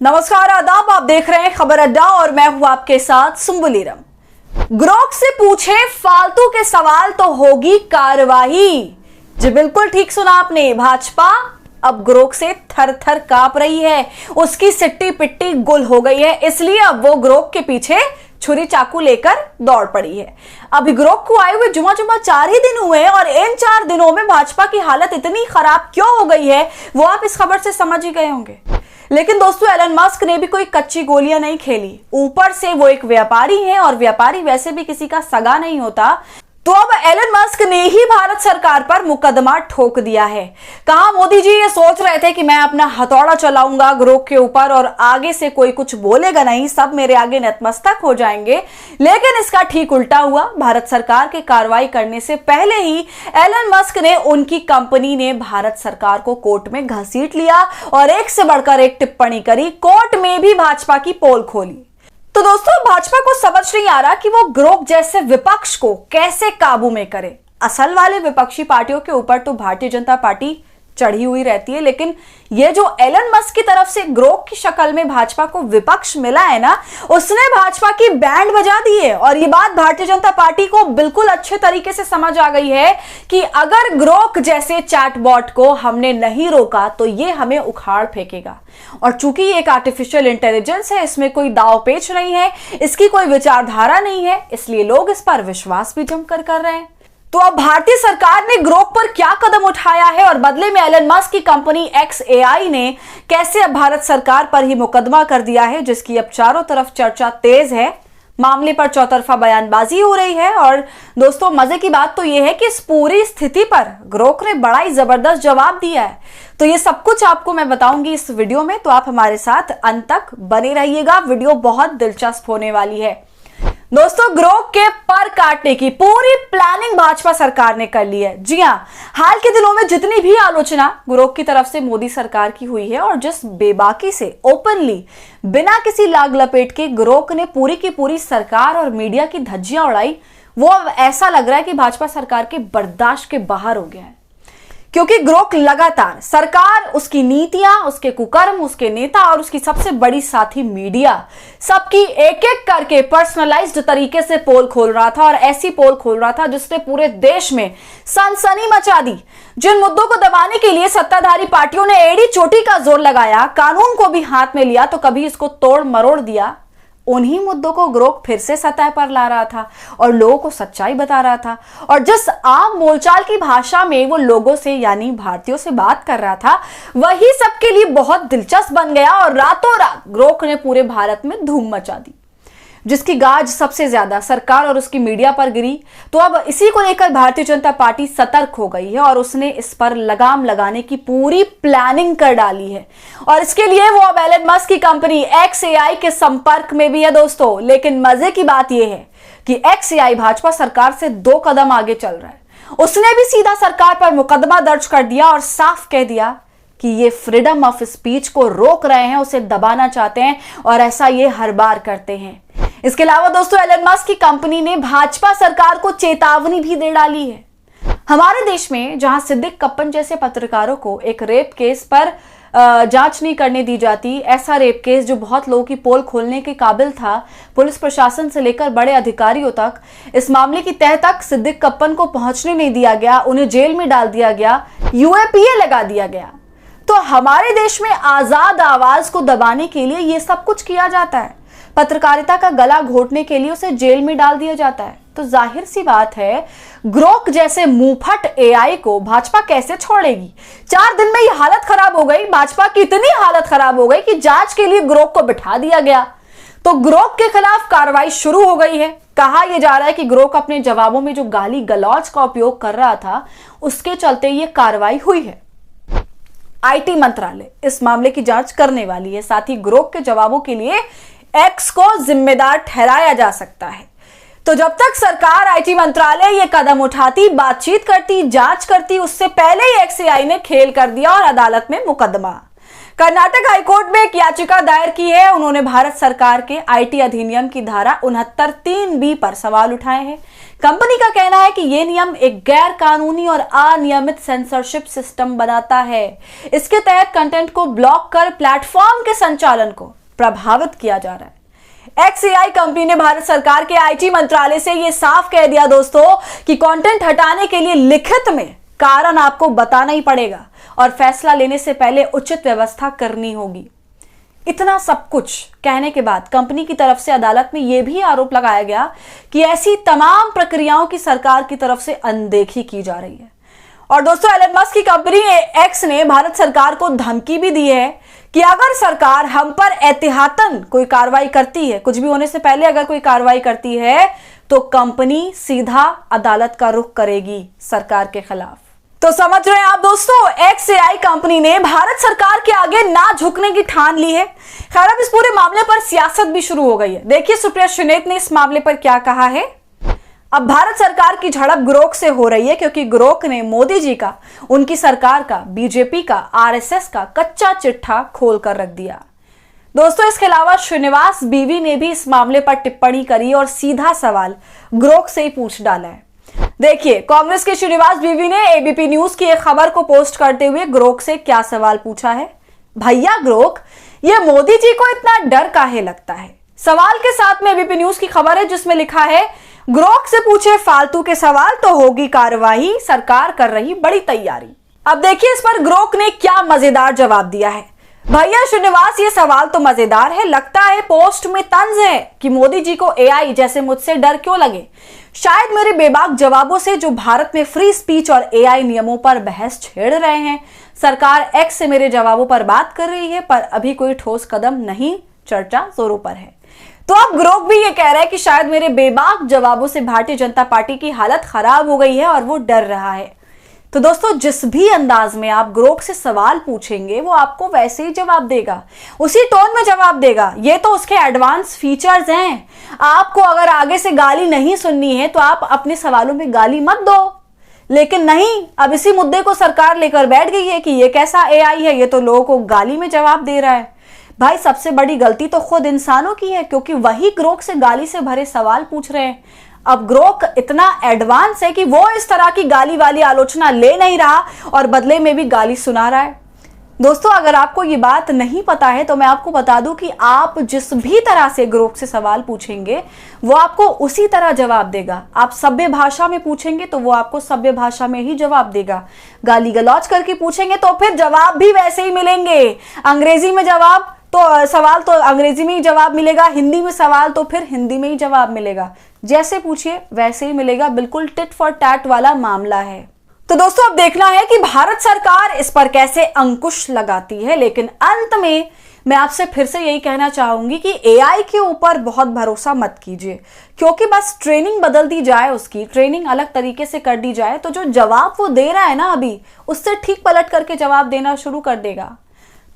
नमस्कार, आदाब। आप देख रहे हैं खबर अड्डा और मैं हूं आपके साथ सुम्बुलीरम। ग्रोक से पूछे फालतू के सवाल तो होगी कार्रवाई। जी बिल्कुल ठीक सुना आपने। भाजपा अब ग्रोक से थर थर कांप रही है। उसकी सिट्टी पिट्टी गुल हो गई है, इसलिए अब वो ग्रोक के पीछे छुरी चाकू लेकर दौड़ पड़ी है। अभी ग्रोक को आए हुए जुमा 4 ही दिन हुए हैं और इन 4 दिनों में भाजपा की हालत इतनी खराब क्यों हो गई है वो आप इस खबर से समझ ही गए होंगे। लेकिन दोस्तों, एलन मस्क ने भी कोई कच्ची गोलियां नहीं खेली। ऊपर से वो एक व्यापारी हैं और व्यापारी वैसे भी किसी का सगा नहीं होता। तो अब एलन मस्क ने ही भारत सरकार पर मुकदमा ठोक दिया है। कहा मोदी जी ये सोच रहे थे कि मैं अपना हथौड़ा चलाऊंगा ग्रोक के ऊपर और आगे से कोई कुछ बोलेगा नहीं, सब मेरे आगे नतमस्तक हो जाएंगे। लेकिन इसका ठीक उल्टा हुआ। भारत सरकार के कार्रवाई करने से पहले ही एलन मस्क ने उनकी कंपनी ने भारत सरकार को कोर्ट में घसीट लिया और एक से बढ़कर एक टिप्पणी करी। कोर्ट में भी भाजपा की पोल खोली। तो दोस्तों, भाजपा को समझ नहीं आ रहा कि वो ग्रोक जैसे विपक्ष को कैसे काबू में करे। असल वाले विपक्षी पार्टियों के ऊपर तो भारतीय जनता पार्टी चढ़ी हुई रहती है, लेकिन ये जो एलन मस्क की तरफ से ग्रोक की शक्ल में भाजपा को विपक्ष मिला है ना, उसने भाजपा की बैंड बजा दी है। और ये बात भारतीय जनता पार्टी को बिल्कुल अच्छे तरीके से समझ आ गई है कि अगर ग्रोक जैसे चैटबॉट को हमने नहीं रोका तो ये हमें उखाड़ फेंकेगा। और चूंकि ये एक आर्टिफिशियल इंटेलिजेंस है, इसमें कोई दाव पेच नहीं है, इसकी कोई विचारधारा नहीं है, इसलिए लोग इस पर विश्वास भी जमकर कर रहे हैं। तो अब भारतीय सरकार ने ग्रोक पर क्या कदम उठाया है और बदले में एलन मस्क की कंपनी XAI ने कैसे अब भारत सरकार पर ही मुकदमा कर दिया है, जिसकी अब चारों तरफ चर्चा तेज है। मामले पर चौतरफा बयानबाजी हो रही है। और दोस्तों, मजे की बात तो यह है कि इस पूरी स्थिति पर ग्रोक ने बड़ा ही जबरदस्त जवाब दिया है। तो ये सब कुछ आपको मैं बताऊंगी इस वीडियो में, तो आप हमारे साथ अंत तक बने रहिएगा। वीडियो बहुत दिलचस्प होने वाली है। दोस्तों, ग्रोक के पर काटने की पूरी प्लानिंग भाजपा सरकार ने कर ली है। जी हां, हाल के दिनों में जितनी भी आलोचना ग्रोक की तरफ से मोदी सरकार की हुई है और जिस बेबाकी से ओपनली बिना किसी लाग लपेट के ग्रोक ने पूरी की पूरी सरकार और मीडिया की धज्जियां उड़ाई, वो अब ऐसा लग रहा है कि भाजपा सरकार के बर्दाश्त के बाहर हो गया है। क्योंकि ग्रोक लगातार सरकार, उसकी नीतियां, उसके कुकर्म, उसके नेता और उसकी सबसे बड़ी साथी मीडिया, सबकी एक एक करके पर्सनलाइज्ड तरीके से पोल खोल रहा था। और ऐसी पोल खोल रहा था जिसने पूरे देश में सनसनी मचा दी। जिन मुद्दों को दबाने के लिए सत्ताधारी पार्टियों ने एड़ी चोटी का जोर लगाया, कानून को भी हाथ में लिया तो कभी इसको तोड़ मरोड़ दिया, उन्हीं मुद्दों को ग्रोक फिर से सतह पर ला रहा था और लोगों को सच्चाई बता रहा था। और जिस आम बोलचाल की भाषा में वो लोगों से यानी भारतीयों से बात कर रहा था, वही सबके लिए बहुत दिलचस्प बन गया और रातों रात ग्रोक ने पूरे भारत में धूम मचा दी, जिसकी गाज सबसे ज्यादा सरकार और उसकी मीडिया पर गिरी। तो अब इसी को लेकर भारतीय जनता पार्टी सतर्क हो गई है और उसने इस पर लगाम लगाने की पूरी प्लानिंग कर डाली है। और इसके लिए वो अब एलन मस्क की कंपनी XAI के संपर्क में भी है दोस्तों। लेकिन मजे की बात यह है कि XAI भाजपा सरकार से 2 कदम आगे चल रहा है। उसने भी सीधा सरकार पर मुकदमा दर्ज कर दिया और साफ कह दिया कि ये फ्रीडम ऑफ स्पीच को रोक रहे हैं, उसे दबाना चाहते हैं और ऐसा ये हर बार करते हैं। इसके अलावा दोस्तों, एलन मस्क की कंपनी ने भाजपा सरकार को चेतावनी भी दे डाली है। हमारे देश में जहां सिद्दीक कप्पन जैसे पत्रकारों को एक रेप केस पर जांच नहीं करने दी जाती, ऐसा रेप केस जो बहुत लोगों की पोल खोलने के काबिल था, पुलिस प्रशासन से लेकर बड़े अधिकारियों तक, इस मामले की तह तक सिद्दीक कप्पन को पहुंचने नहीं दिया गया, उन्हें जेल में डाल दिया गया, UAPA लगा दिया गया। तो हमारे देश में आजाद आवाज को दबाने के लिए यह सब कुछ किया जाता है। पत्रकारिता का गला घोटने के लिए उसे जेल में डाल दिया जाता है। तो जाहिर सी बात है, ग्रोक जैसे मुंहफट AI को भाजपा कैसे छोड़ेगी। 4 दिन में ये हालत खराब हो गई, भाजपा की इतनी हालत खराब हो गई कि जांच के लिए ग्रोक को बिठा दिया गया। तो ग्रोक के खिलाफ कार्रवाई शुरू हो गई है। कहा यह जा रहा है कि ग्रोक अपने जवाबों में जो गाली गलौज का उपयोग कर रहा था, उसके चलते ये कार्रवाई हुई है। IT मंत्रालय इस मामले की जांच करने वाली है। साथ ही ग्रोक के जवाबों के लिए X को जिम्मेदार ठहराया जा सकता है। तो जब तक सरकार, IT मंत्रालय ये कदम उठाती, बातचीत करती, जांच करती, उससे पहले ही XAI ने खेल कर दिया और अदालत में मुकदमा। कर्नाटक हाईकोर्ट में एक याचिका दायर की है। उन्होंने भारत सरकार के आईटी अधिनियम की धारा 69(3)(b) पर सवाल उठाए हैं। कंपनी का कहना है कि यह नियम एक गैर कानूनी और अनियमित सेंसरशिप सिस्टम बनाता है। इसके तहत कंटेंट को ब्लॉक कर प्लेटफॉर्म के संचालन को प्रभावित किया जा रहा है। XAI कंपनी ने भारत सरकार के आईटी मंत्रालय से यह साफ कह दिया दोस्तों कि कंटेंट हटाने के लिए लिखित में कारण आपको बताना ही पड़ेगा और फैसला लेने से पहले उचित व्यवस्था करनी होगी। इतना सब कुछ कहने के बाद कंपनी की तरफ से अदालत में यह भी आरोप लगाया गया कि ऐसी तमाम प्रक्रियाओं की सरकार की तरफ से अनदेखी की जा रही है। और दोस्तों, एलन मस्क की कंपनी एक्स ने भारत सरकार को धमकी भी दी है कि अगर सरकार हम पर एहतियातन कोई कार्रवाई करती है, कुछ भी होने से पहले अगर कोई कार्रवाई करती है, तो कंपनी सीधा अदालत का रुख करेगी सरकार के खिलाफ। तो समझ रहे हैं आप दोस्तों, XAI कंपनी ने भारत सरकार के आगे ना झुकने की ठान ली है। खैर, अब इस पूरे मामले पर सियासत भी शुरू हो गई है। देखिए सुप्रिया श्रीनेत ने इस मामले पर क्या कहा है। अब भारत सरकार की झड़प ग्रोक से हो रही है क्योंकि ग्रोक ने मोदी जी का, उनकी सरकार का, बीजेपी का, RSS का कच्चा चिट्ठा खोल कर रख दिया। दोस्तों, इसके अलावा श्रीनिवास बीवी ने भी इस मामले पर टिप्पणी करी और सीधा सवाल ग्रोक से ही पूछ डाला है। देखिए, कांग्रेस के श्रीनिवास बीवी ने एबीपी न्यूज की एक खबर को पोस्ट करते हुए ग्रोक से क्या सवाल पूछा है। भैया ग्रोक, ये मोदी जी को इतना डर काहे लगता है? सवाल के साथ में एबीपी न्यूज की खबर है जिसमें लिखा है, ग्रोक से पूछे फालतू के सवाल तो होगी कार्रवाई, सरकार कर रही बड़ी तैयारी। अब देखिए इस पर ग्रोक ने क्या मजेदार जवाब दिया है। भैया श्रीनिवास, ये सवाल तो मजेदार है, लगता है पोस्ट में तंज है कि मोदी जी को AI जैसे मुझसे डर क्यों लगे। शायद मेरे बेबाक जवाबों से जो भारत में फ्री स्पीच और AI नियमों पर बहस छेड़ रहे हैं। सरकार X से मेरे जवाबों पर बात कर रही है पर अभी कोई ठोस कदम नहीं, चर्चा जोरों पर है। तो अब ग्रोक भी ये कह रहा है कि शायद मेरे बेबाक जवाबों से भारतीय जनता पार्टी की हालत खराब हो गई है और वो डर रहा है। तो दोस्तों, जिस भी अंदाज में आप ग्रोक से सवाल पूछेंगे वो आपको वैसे ही जवाब देगा, उसी टोन में जवाब देगा। ये तो उसके एडवांस फीचर्स हैं। आपको अगर आगे से गाली नहीं सुननी है तो आप अपने सवालों में गाली मत दो, लेकिन नहीं, अब इसी मुद्दे को सरकार लेकर बैठ गई है कि ये कैसा AI है, ये तो लोगों को गाली में जवाब दे रहा है। भाई, सबसे बड़ी गलती तो खुद इंसानों की है क्योंकि वही ग्रोक से गाली से भरे सवाल पूछ रहे हैं। अब ग्रोक इतना एडवांस है कि वो इस तरह की गाली वाली आलोचना ले नहीं रहा और बदले में भी गाली सुना रहा है। दोस्तों, अगर आपको ये बात नहीं पता है तो मैं आपको बता दूं कि आप जिस भी तरह से ग्रोक से सवाल पूछेंगे वो आपको उसी तरह जवाब देगा। आप सभ्य भाषा में पूछेंगे तो वो आपको सभ्य भाषा में ही जवाब देगा। गाली गलौज करके पूछेंगे तो फिर जवाब भी वैसे ही मिलेंगे। अंग्रेजी में जवाब तो सवाल तो अंग्रेजी में ही जवाब मिलेगा, हिंदी में सवाल तो फिर हिंदी में ही जवाब मिलेगा। जैसे पूछिए वैसे ही मिलेगा। बिल्कुल टिट फॉर टैट वाला मामला है। तो दोस्तों, अब देखना है कि भारत सरकार इस पर कैसे अंकुश लगाती है। लेकिन अंत में मैं आपसे फिर से यही कहना चाहूंगी कि AI के ऊपर बहुत भरोसा मत कीजिए, क्योंकि बस ट्रेनिंग बदल दी जाए, उसकी ट्रेनिंग अलग तरीके से कर दी जाए तो जो जवाब वो दे रहा है ना अभी, उससे ठीक पलट करके जवाब देना शुरू कर देगा।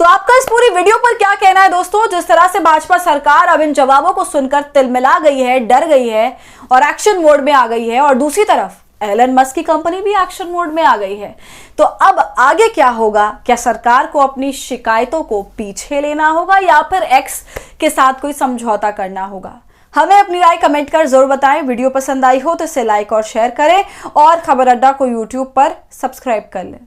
तो आपका इस पूरी वीडियो पर क्या कहना है दोस्तों? जिस तरह से भाजपा सरकार अब इन जवाबों को सुनकर तिलमिला गई है, डर गई है और एक्शन मोड में आ गई है, और दूसरी तरफ एलन मस्क की कंपनी भी एक्शन मोड में आ गई है। तो अब आगे क्या होगा? क्या सरकार को अपनी शिकायतों को पीछे लेना होगा या फिर X के साथ कोई समझौता करना होगा? हमें अपनी राय कमेंट कर जरूर बताएं। वीडियो पसंद आई हो तो इसे लाइक और शेयर करें और खबर अड्डा को YouTube पर सब्सक्राइब कर लें।